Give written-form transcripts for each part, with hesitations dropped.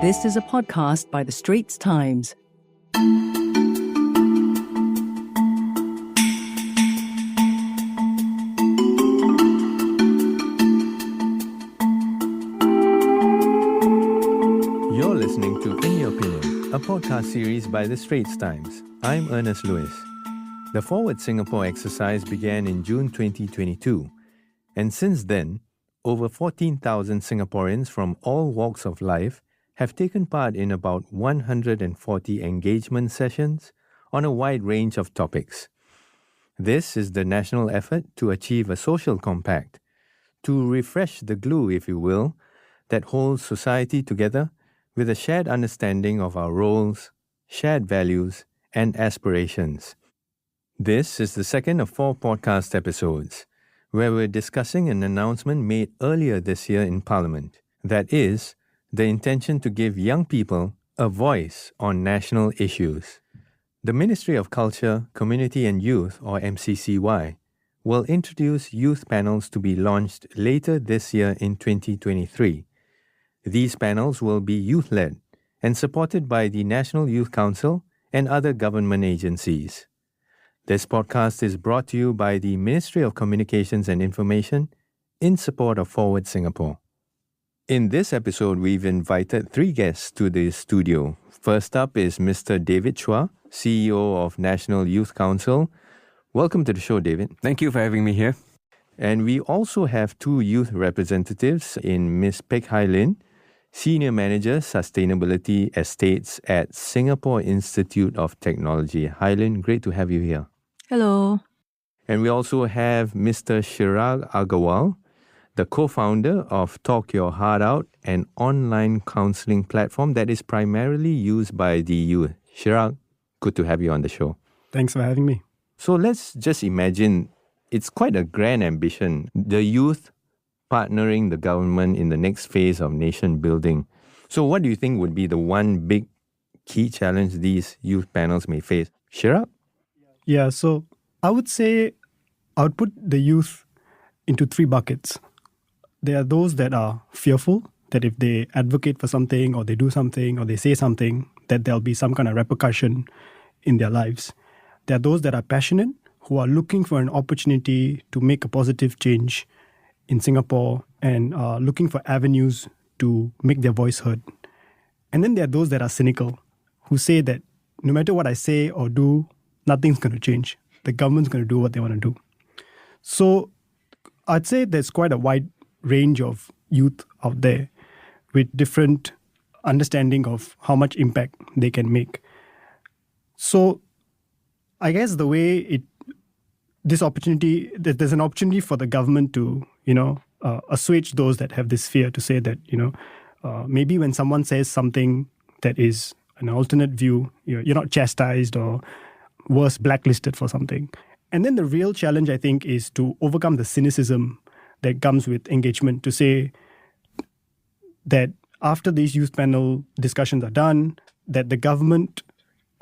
This is a podcast by the Straits Times. You're listening to In Your Opinion, a podcast series by the Straits Times. I'm Ernest Luis. The Forward Singapore exercise began in June 2022, and since then, over 14,000 Singaporeans from all walks of life have taken part in about 140 engagement sessions on a wide range of topics. This is the national effort to achieve a social compact, to refresh the glue, if you will, that holds society together with a shared understanding of our roles, shared values, and aspirations. This is the second of 4 podcast episodes, where we're discussing an announcement made earlier this year in Parliament. That is, the intention to give young people a voice on national issues. The Ministry of Culture, Community and Youth, or MCCY, will introduce youth panels to be launched later this year in 2023. These panels will be youth-led and supported by the National Youth Council and other government agencies. This podcast is brought to you by the Ministry of Communications and Information in support of Forward Singapore. In this episode, we've invited 3 guests to the studio. First up is Mr. David Chua, CEO of National Youth Council. Welcome to the show, David. Thank you for having me here. And we also have 2 youth representatives in Ms. Pek Hailin, Senior Manager, Sustainability Estates at Singapore Institute of Technology. Hailin, great to have you here. Hello. And we also have Mr. Chirag Agarwal, the co-founder of Talk Your Heart Out, an online counseling platform that is primarily used by the youth. Chirag, good to have you on the show. Thanks for having me. So let's just imagine it's quite a grand ambition. The youth partnering the government in the next phase of nation building. So what do you think would be the one big key challenge these youth panels may face? Chirag? Yeah, so I would say I would put the youth into 3 buckets. There are those that are fearful that if they advocate for something or they do something or they say something, that there'll be some kind of repercussion in their lives. There are those that are passionate, who are looking for an opportunity to make a positive change in Singapore and looking for avenues to make their voice heard. And then there are those that are cynical, who say that no matter what I say or do, nothing's going to change. The government's going to do what they want to do. So I'd say there's quite a wide range of youth out there with different understanding of how much impact they can make. So I guess the way there's an opportunity for the government to, assuage those that have this fear, to say that, maybe when someone says something that is an alternate view, you're not chastised or worse, blacklisted for something. And then the real challenge, I think, is to overcome the cynicism that comes with engagement, to say that after these youth panel discussions are done, that the government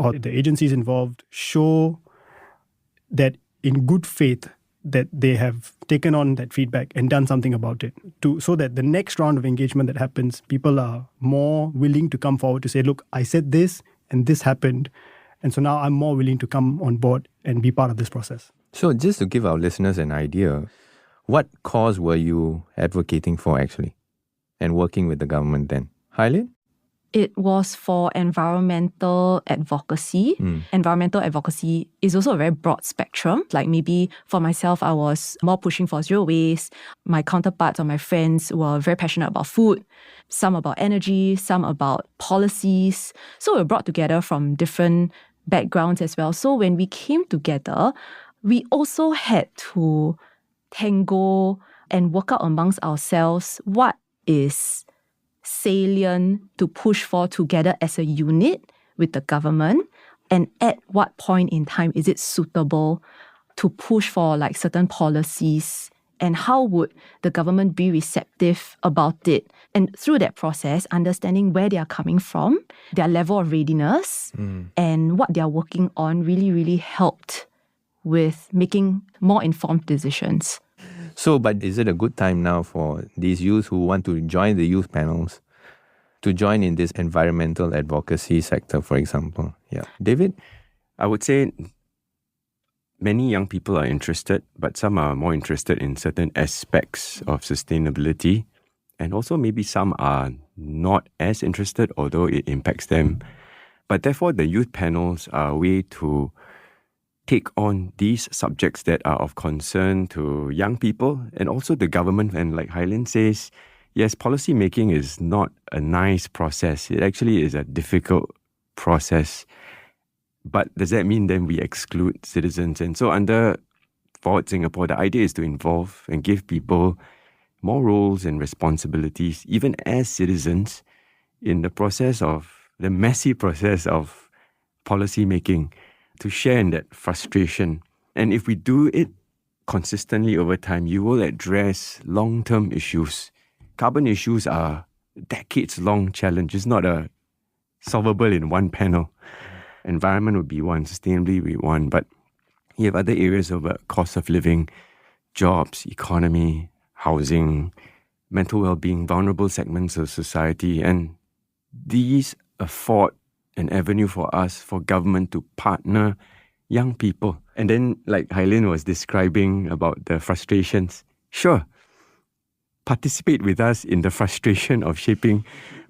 or the agencies involved show that in good faith that they have taken on that feedback and done something about it, so that the next round of engagement that happens, people are more willing to come forward to say, look, I said this and this happened, and so now I'm more willing to come on board and be part of this process. So just to give our listeners an idea, what cause were you advocating for actually and working with the government then? Hailin? It was for environmental advocacy. Environmental advocacy is also a very broad spectrum. Like maybe for myself, I was more pushing for zero waste. My counterparts or my friends were very passionate about food, some about energy, some about policies. So we were brought together from different backgrounds as well. So when we came together, we also had to tango and work out amongst ourselves what is salient to push for together as a unit with the government, and at what point in time is it suitable to push for like certain policies, and how would the government be receptive about it. And through that process, understanding where they are coming from, their level of readiness, and what they are working on really, really helped with making more informed decisions. So, but is it a good time now for these youth who want to join the youth panels to join in this environmental advocacy sector, for example? Yeah. David? I would say many young people are interested, but some are more interested in certain aspects of sustainability. And also maybe some are not as interested, although it impacts them. But therefore, the youth panels are a way to take on these subjects that are of concern to young people and also the government. And like Hailin says, yes, policy making is not a nice process. It actually is a difficult process. But does that mean then we exclude citizens? And so under Forward Singapore, the idea is to involve and give people more roles and responsibilities, even as citizens, in the messy process of policy making, to share in that frustration. And if we do it consistently over time, you will address long-term issues. Carbon issues are decades-long challenge. It's not solvable in one panel. Environment would be one, sustainability would be one, but you have other areas of cost of living, jobs, economy, housing, mental well-being, vulnerable segments of society, and these afford an avenue for us, for government to partner young people. And then, like Hailin was describing about the frustrations, sure, participate with us in the frustration of shaping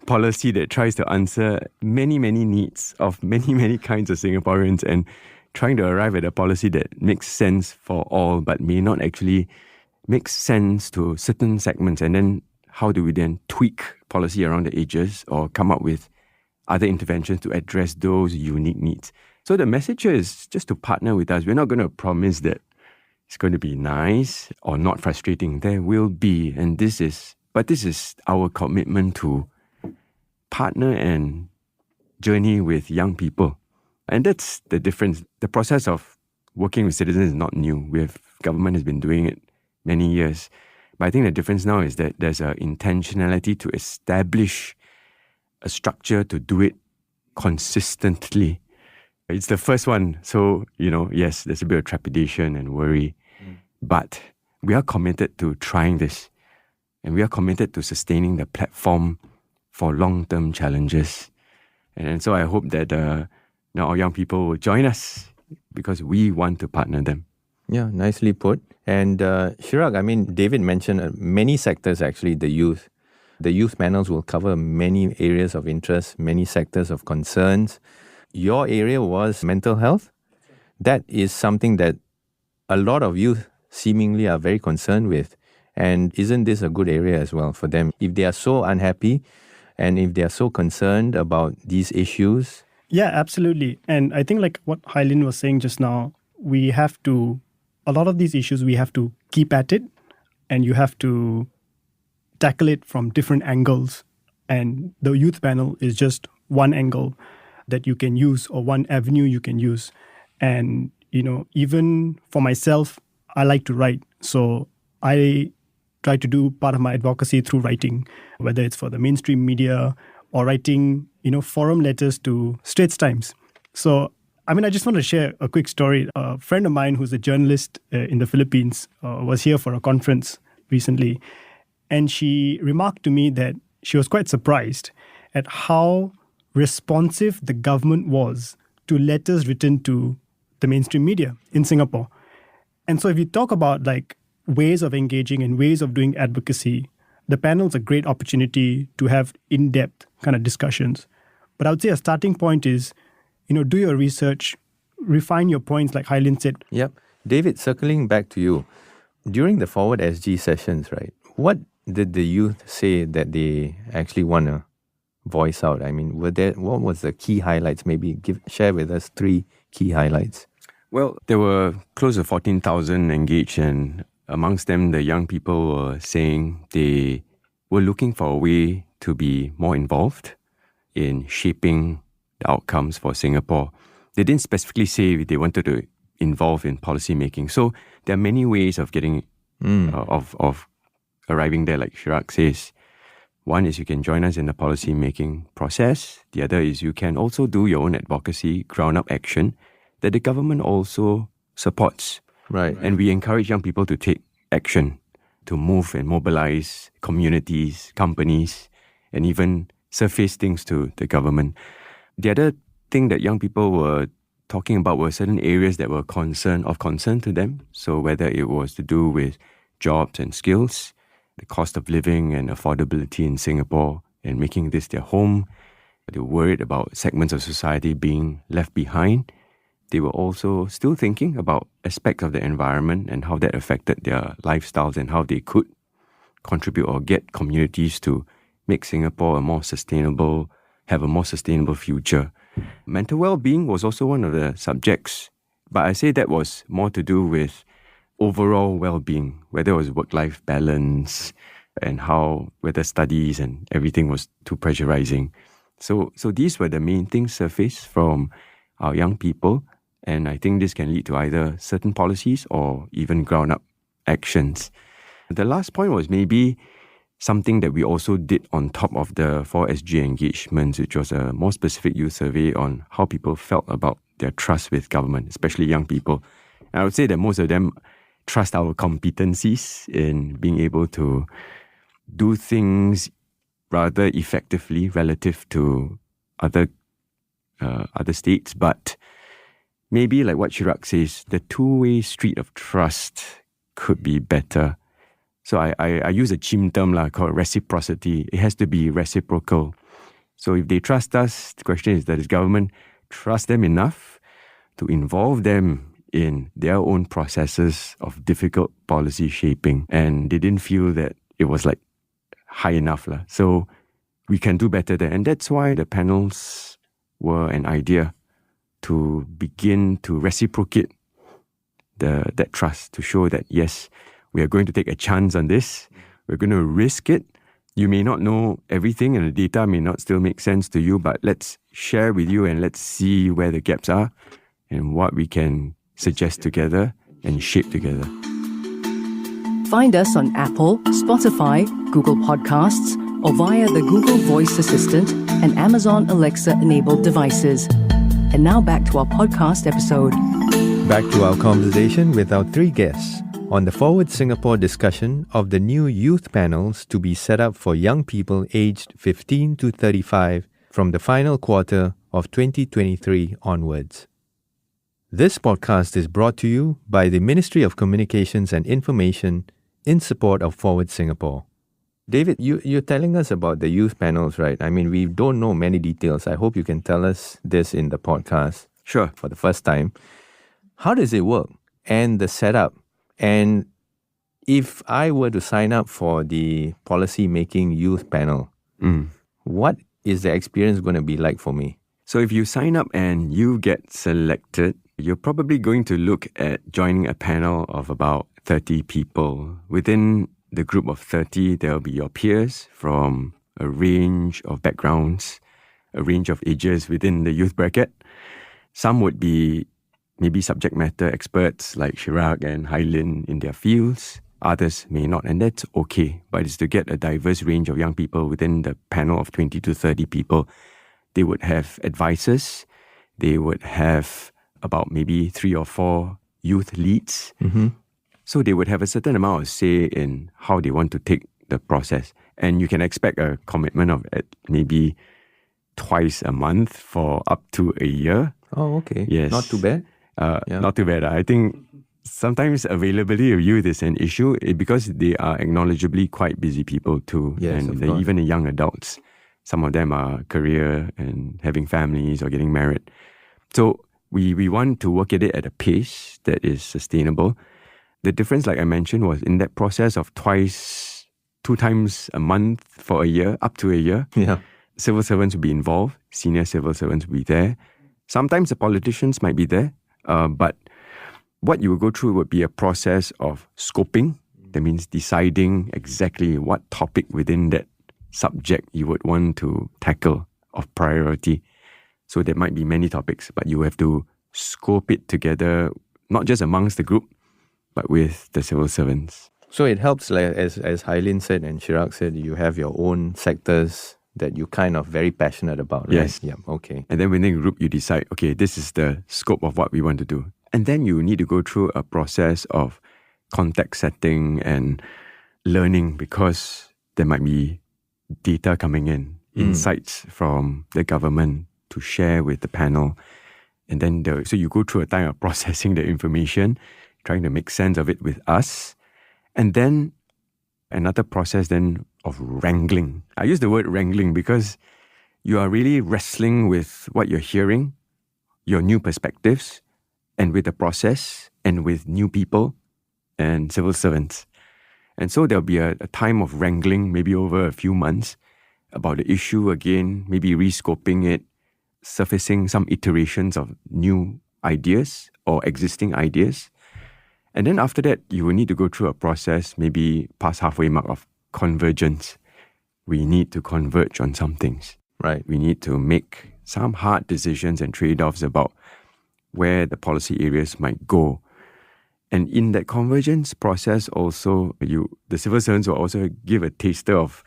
policy that tries to answer many, many needs of many, many kinds of Singaporeans and trying to arrive at a policy that makes sense for all but may not actually make sense to certain segments. And then how do we then tweak policy around the edges or come up with other interventions to address those unique needs? So the message is just to partner with us. We're not going to promise that it's going to be nice or not frustrating. There will be, and this is our commitment to partner and journey with young people. And that's the difference. The process of working with citizens is not new. Government has been doing it many years. But I think the difference now is that there's an intentionality to establish a structure to do it consistently. It's the first one. So, yes, there's a bit of trepidation and worry. But we are committed to trying this. And we are committed to sustaining the platform for long-term challenges. And so I hope that our young people will join us because we want to partner them. Yeah, nicely put. And Chirag, David mentioned many sectors actually, the youth. The youth panels will cover many areas of interest, many sectors of concerns. Your area was mental health. That is something that a lot of youth seemingly are very concerned with. And isn't this a good area as well for them? If they are so unhappy and if they are so concerned about these issues. Yeah, absolutely. And I think like what Hailin was saying just now, a lot of these issues, we have to keep at it and you have to tackle it from different angles. And the youth panel is just one angle that you can use or one avenue you can use. And, even for myself, I like to write. So I try to do part of my advocacy through writing, whether it's for the mainstream media or writing, forum letters to Straits Times. So, I just want to share a quick story. A friend of mine who's a journalist in the Philippines was here for a conference recently. And she remarked to me that she was quite surprised at how responsive the government was to letters written to the mainstream media in Singapore. And so if you talk about like ways of engaging and ways of doing advocacy, the panel's a great opportunity to have in-depth kind of discussions. But I would say a starting point is, do your research, refine your points like Hailin said. Yep. David, circling back to you, during the Forward SG sessions, right, what did the youth say that they actually want to voice out? What was the key highlights? Maybe share with us 3 key highlights. Well, there were close to 14,000 engaged, and amongst them, the young people were saying they were looking for a way to be more involved in shaping the outcomes for Singapore. They didn't specifically say they wanted to involve in policy making. So there are many ways of getting, of arriving there, like Chirag says. One is you can join us in the policy making process. The other is you can also do your own advocacy, ground up action that the government also supports. Right. And we encourage young people to take action, to move and mobilize communities, companies, and even surface things to the government. The other thing that young people were talking about were certain areas that were of concern to them. So whether it was to do with jobs and skills, the cost of living and affordability in Singapore and making this their home. They were worried about segments of society being left behind. They were also still thinking about aspects of the environment and how that affected their lifestyles and how they could contribute or get communities to make Singapore have a more sustainable future. Mental well-being was also one of the subjects, but I say that was more to do with overall well-being, whether it was work-life balance and whether studies and everything was too pressurizing. So these were the main things surfaced from our young people, and I think this can lead to either certain policies or even ground-up actions. The last point was maybe something that we also did on top of the 4SG engagements, which was a more specific youth survey on how people felt about their trust with government, especially young people. And I would say that most of them trust our competencies in being able to do things rather effectively relative to other states. But maybe like what Chirag says, the two-way street of trust could be better. So I use a chim term called reciprocity. It has to be reciprocal. So if they trust us, the question is, does government trust them enough to involve them in their own processes of difficult policy shaping? And they didn't feel that it was high enough. So we can do better there. And that's why the panels were an idea to begin to reciprocate that trust, to show that yes, we are going to take a chance on this. We're going to risk it. You may not know everything and the data may not still make sense to you, but let's share with you and let's see where the gaps are and what we can suggest together and shape together. Find us on Apple, Spotify, Google Podcasts, or via the Google Voice Assistant and Amazon Alexa-enabled devices. And now back to our podcast episode. Back to our conversation with our three guests on the Forward Singapore discussion of the new youth panels to be set up for young people aged 15 to 35 from the final quarter of 2023 onwards. This podcast is brought to you by the Ministry of Communications and Information in support of Forward Singapore. David, you're telling us about the youth panels, right? I mean, we don't know many details. I hope you can tell us this in the podcast. Sure. For the first time. How does it work? And the setup? And if I were to sign up for the policy-making youth panel, what is the experience going to be like for me? So if you sign up and you get selected, you're probably going to look at joining a panel of about 30 people. Within the group of 30, there will be your peers from a range of backgrounds, a range of ages within the youth bracket. Some would be maybe subject matter experts like Chirag and Hailin in their fields. Others may not, and that's okay. But it's to get a diverse range of young people within the panel of 20 to 30 people. They would have advisors. They would have about maybe 3 or 4 youth leads. Mm-hmm. So they would have a certain amount of say in how they want to take the process. And you can expect a commitment of maybe twice a month for up to a year. Oh, okay. Yes. Not too bad. Not too bad. I think sometimes availability of youth is an issue because they are acknowledgeably quite busy people too. Yes, and even the young adults. Some of them are career and having families or getting married. So we want to work at it at a pace that is sustainable. The difference, like I mentioned, was in that process of 2 times a month for a year, up to a year. Yeah. Civil servants will be involved. Senior civil servants will be there. Sometimes the politicians might be there. But what you will go through would be a process of scoping. That means deciding exactly what topic within that subject you would want to tackle of priority. So there might be many topics, but you have to scope it together, not just amongst the group, but with the civil servants. So it helps, like, as Hailin said and Chirag said, you have your own sectors that you're kind of very passionate about, right? Yes. Yeah, okay. And then within the group, you decide, okay, this is the scope of what we want to do. And then you need to go through a process of context setting and learning because there might be data coming in. insights from the government to share with the panel. And then so you go through a time of processing the information, trying to make sense of it with us. And then another process then of wrangling. I use the word wrangling because you are really wrestling with what you're hearing, your new perspectives, and with the process, and with new people and civil servants. And so there'll be a time of wrangling, maybe over a few months, about the issue again, maybe rescoping it, surfacing some iterations of new ideas or existing ideas. And then after that, you will need to go through a process, maybe past halfway mark of convergence. We need to converge on some things. Right. We need to make some hard decisions and trade-offs about where the policy areas might go. And in that convergence process also, the civil servants will also give a taster of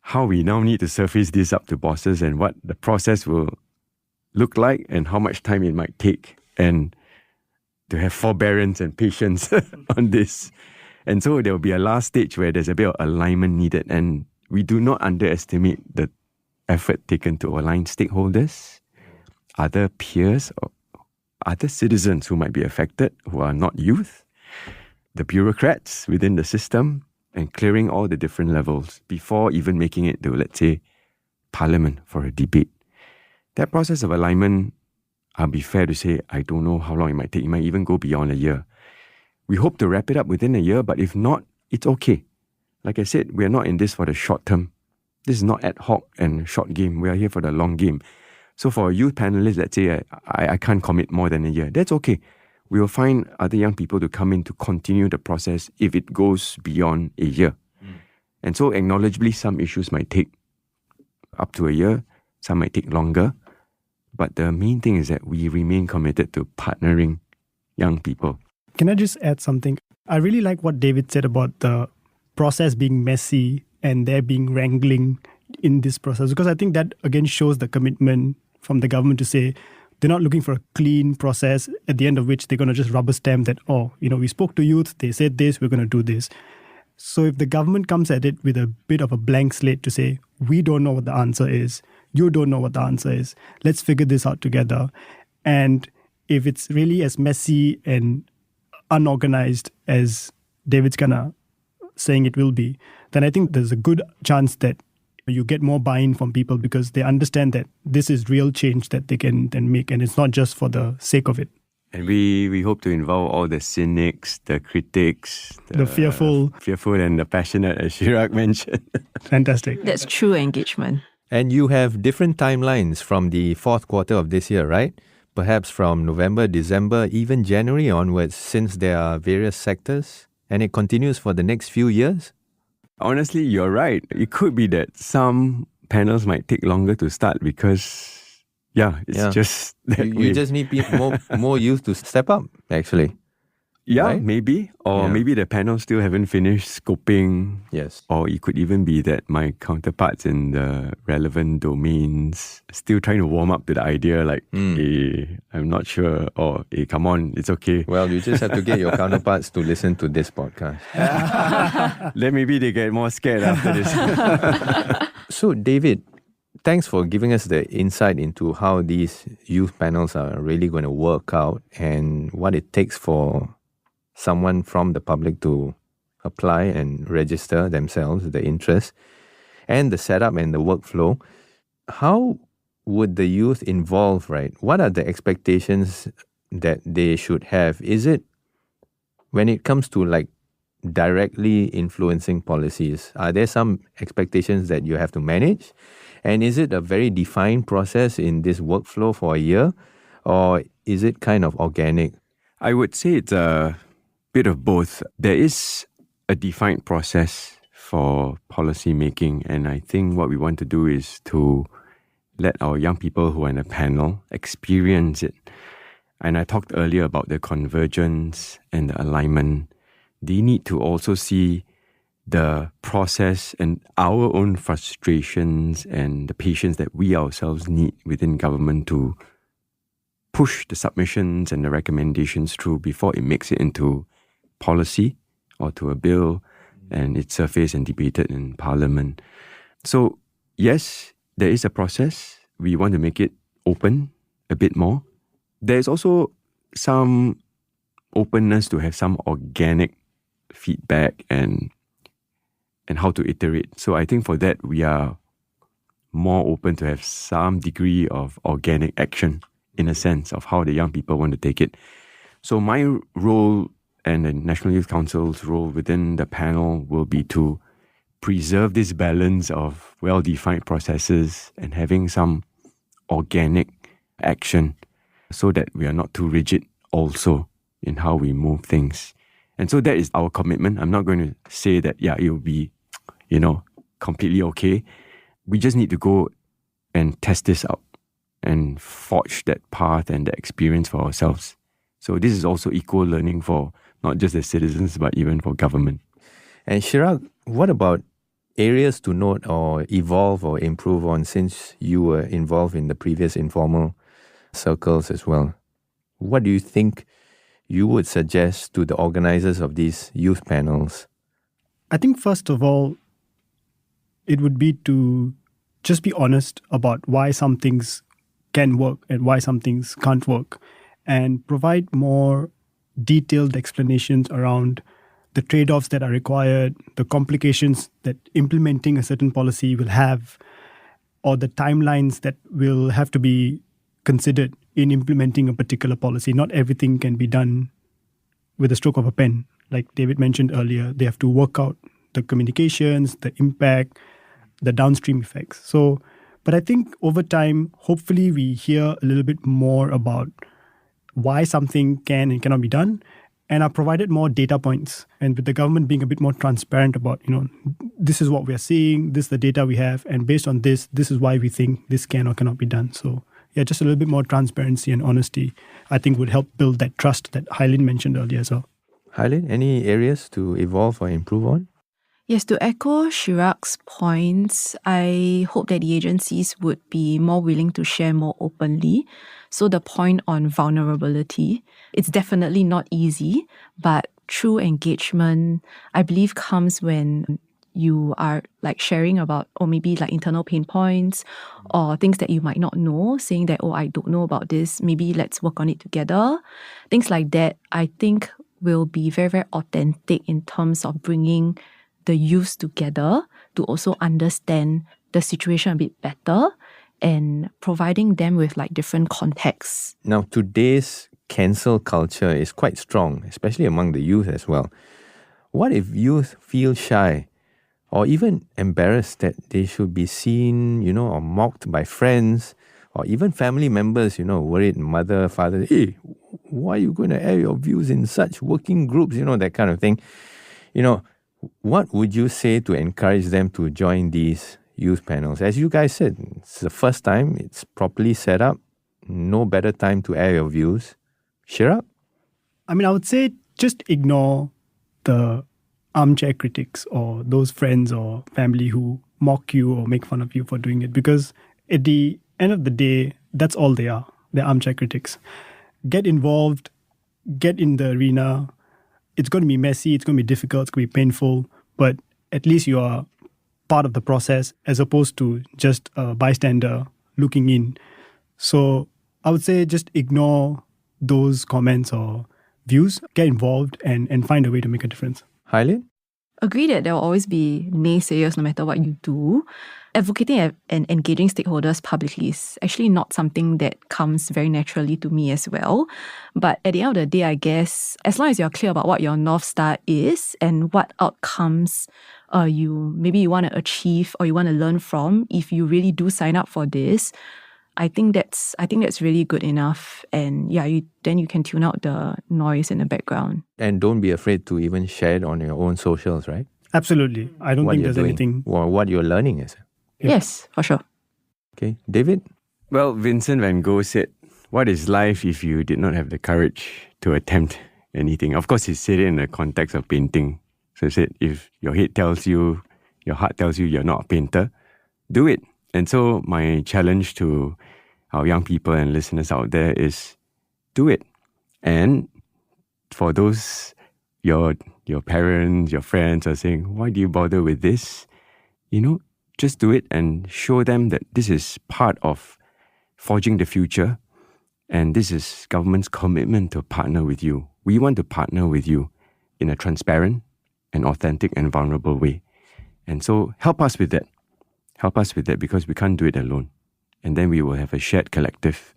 how we now need to surface this up to bosses and what the process will look like and how much time it might take, and to have forbearance and patience on this. And so there will be a last stage where there's a bit of alignment needed, and we do not underestimate the effort taken to align stakeholders, other peers, or other citizens who might be affected, who are not youth, the bureaucrats within the system, and clearing all the different levels before even making it to, let's say, Parliament for a debate. That process of alignment, I'll be fair to say, I don't know how long it might take. It might even go beyond a year. We hope to wrap it up within a year, but if not, it's okay. Like I said, we're not in this for the short term. This is not ad hoc and short game. We are here for the long game. So for a youth panelist, let's say I can't commit more than a year. That's okay. We will find other young people to come in to continue the process if it goes beyond a year. And so acknowledgeably, some issues might take up to a year, some might take longer. But the main thing is that we remain committed to partnering young people. Can I just add something? I really like what David said about the process being messy and there being wrangling in this process, because I think that again shows the commitment from the government to say they're not looking for a clean process at the end of which they're going to just rubber stamp that, we spoke to youth, they said this, we're going to do this. So if the government comes at it with a bit of a blank slate to say, we don't know what the answer is, you don't know what the answer is, let's figure this out together. And if it's really as messy and unorganized as David's kind of saying it will be, then I think there's a good chance that you get more buy-in from people because they understand that this is real change that they can then make, and it's not just for the sake of it. And we hope to involve all the cynics, the critics, the fearful and the passionate, as Chirag mentioned. Fantastic. That's true engagement. And you have different timelines from the fourth quarter of this year, right? Perhaps from November, December, even January onwards, since there are various sectors, and it continues for the next few years? Honestly, you're right. It could be that some panels might take longer to start because, it's just that you just need more youth to step up, actually. Yeah, right? maybe. Or maybe the panels still haven't finished scoping. Yes. Or it could even be that my counterparts in the relevant domains still trying to warm up to the idea like, I'm not sure, or come on, it's okay. Well, you just have to get your counterparts to listen to this podcast. Then maybe they get more scared after this. So, David, thanks for giving us the insight into how these youth panels are really going to work out and what it takes for someone from the public to apply and register themselves, the interest, and the setup and the workflow. How would the youth involve, right? What are the expectations that they should have? Is it when it comes to like directly influencing policies, are there some expectations that you have to manage? And is it a very defined process in this workflow for a year? Or is it kind of organic? I would say it's a bit of both. There is a defined process for policy making, and I think what we want to do is to let our young people who are in a panel experience it. And I talked earlier about the convergence and the alignment. They need to also see the process and our own frustrations and the patience that we ourselves need within government to push the submissions and the recommendations through before it makes it into policy or to a bill and it's surfaced and debated in Parliament. So yes, there is a process. We want to make it open a bit more. There's also some openness to have some organic feedback and how to iterate. So I think for that, we are more open to have some degree of organic action in a sense of how the young people want to take it. So my role and the National Youth Council's role within the panel will be to preserve this balance of well-defined processes and having some organic action so that we are not too rigid also in how we move things. And so that is our commitment. I'm not going to say that, it will be, completely okay. We just need to go and test this out and forge that path and the experience for ourselves. So this is also equal learning for not just the citizens, but even for government. And Chirag, what about areas to note or evolve or improve on since you were involved in the previous informal circles as well? What do you think you would suggest to the organisers of these youth panels? I think first of all, it would be to just be honest about why some things can work and why some things can't work, and provide more detailed explanations around the trade-offs that are required, the complications that implementing a certain policy will have, or the timelines that will have to be considered in implementing a particular policy. Not everything can be done with a stroke of a pen. Like David mentioned earlier, they have to work out the communications, the impact, the downstream effects. So, but I think over time, hopefully we hear a little bit more about why something can and cannot be done, and are provided more data points. And with the government being a bit more transparent about, this is what we are seeing, this is the data we have, and based on this is why we think this can or cannot be done. So just a little bit more transparency and honesty, I think would help build that trust that Hailin mentioned earlier as well. Hailin, any areas to evolve or improve on? Yes, to echo Chirag's points, I hope that the agencies would be more willing to share more openly. So the point on vulnerability, it's definitely not easy, but true engagement, I believe, comes when you are like sharing about, or maybe like internal pain points or things that you might not know, saying that, I don't know about this, maybe let's work on it together. Things like that, I think will be very, very authentic in terms of bringing the youth together to also understand the situation a bit better and providing them with like different contexts. Now, today's cancel culture is quite strong, especially among the youth as well. What if youth feel shy or even embarrassed that they should be seen, or mocked by friends or even family members, worried mother, father, hey, why are you going to air your views in such working groups, that kind of thing. What would you say to encourage them to join these youth panels? As you guys said, it's the first time, it's properly set up, no better time to air your views. Chirag? I would say just ignore the armchair critics or those friends or family who mock you or make fun of you for doing it, because at the end of the day, that's all they are. They're armchair critics. Get involved, get in the arena. It's going to be messy, it's going to be difficult, it's going to be painful, but at least you are part of the process as opposed to just a bystander looking in. So I would say just ignore those comments or views, get involved and find a way to make a difference. Hailin? Agree that there will always be naysayers no matter what you do. Advocating and engaging stakeholders publicly is actually not something that comes very naturally to me as well. But at the end of the day, I guess, as long as you're clear about what your North Star is and what outcomes you want to achieve or you want to learn from, if you really do sign up for this, I think that's really good enough. And then you can tune out the noise in the background. And don't be afraid to even share it on your own socials, right? Absolutely. I don't think there's anything. Or what you're learning is. Yes, for sure. Okay. David? Well, Vincent van Gogh said, what is life if you did not have the courage to attempt anything? Of course, he said it in the context of painting. So he said, if your head tells you, your heart tells you you're not a painter, do it. And so my challenge to our young people and listeners out there is do it. And for those, your parents, your friends are saying, why do you bother with this? just do it and show them that this is part of forging the future, and this is government's commitment to partner with you. We want to partner with you in a transparent and authentic and vulnerable way. And so help us with that. Help us with that, because we can't do it alone. And then we will have a shared collective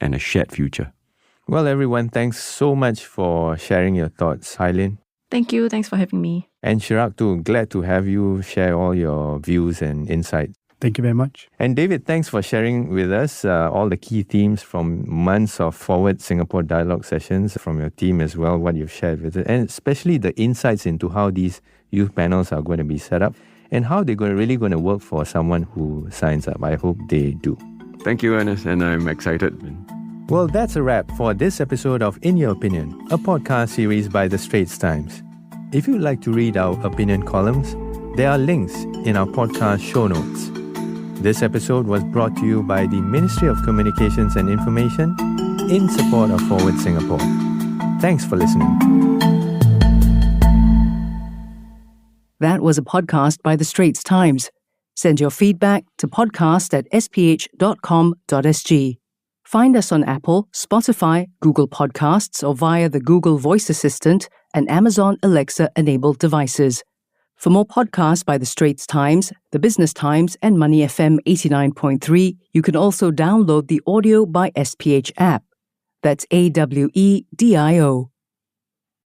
and a shared future. Well, everyone, thanks so much for sharing your thoughts. Hailin. Thank you. Thanks for having me. And Chirag too. Glad to have you share all your views and insights. Thank you very much. And David, thanks for sharing with us all the key themes from months of Forward Singapore dialogue sessions from your team as well, what you've shared with it, and especially the insights into how these youth panels are going to be set up and how they're really going to work for someone who signs up. I hope they do. Thank you, Ernest, and I'm excited. Well, that's a wrap for this episode of In Your Opinion, a podcast series by the Straits Times. If you'd like to read our opinion columns, there are links in our podcast show notes. This episode was brought to you by the Ministry of Communications and Information in support of Forward Singapore. Thanks for listening. That was a podcast by the Straits Times. Send your feedback to podcast@sph.com.sg. Find us on Apple, Spotify, Google Podcasts, or via the Google Voice Assistant and Amazon Alexa-enabled devices. For more podcasts by the Straits Times, the Business Times, and Money FM 89.3, you can also download the Audio by SPH app. That's AWEDIO.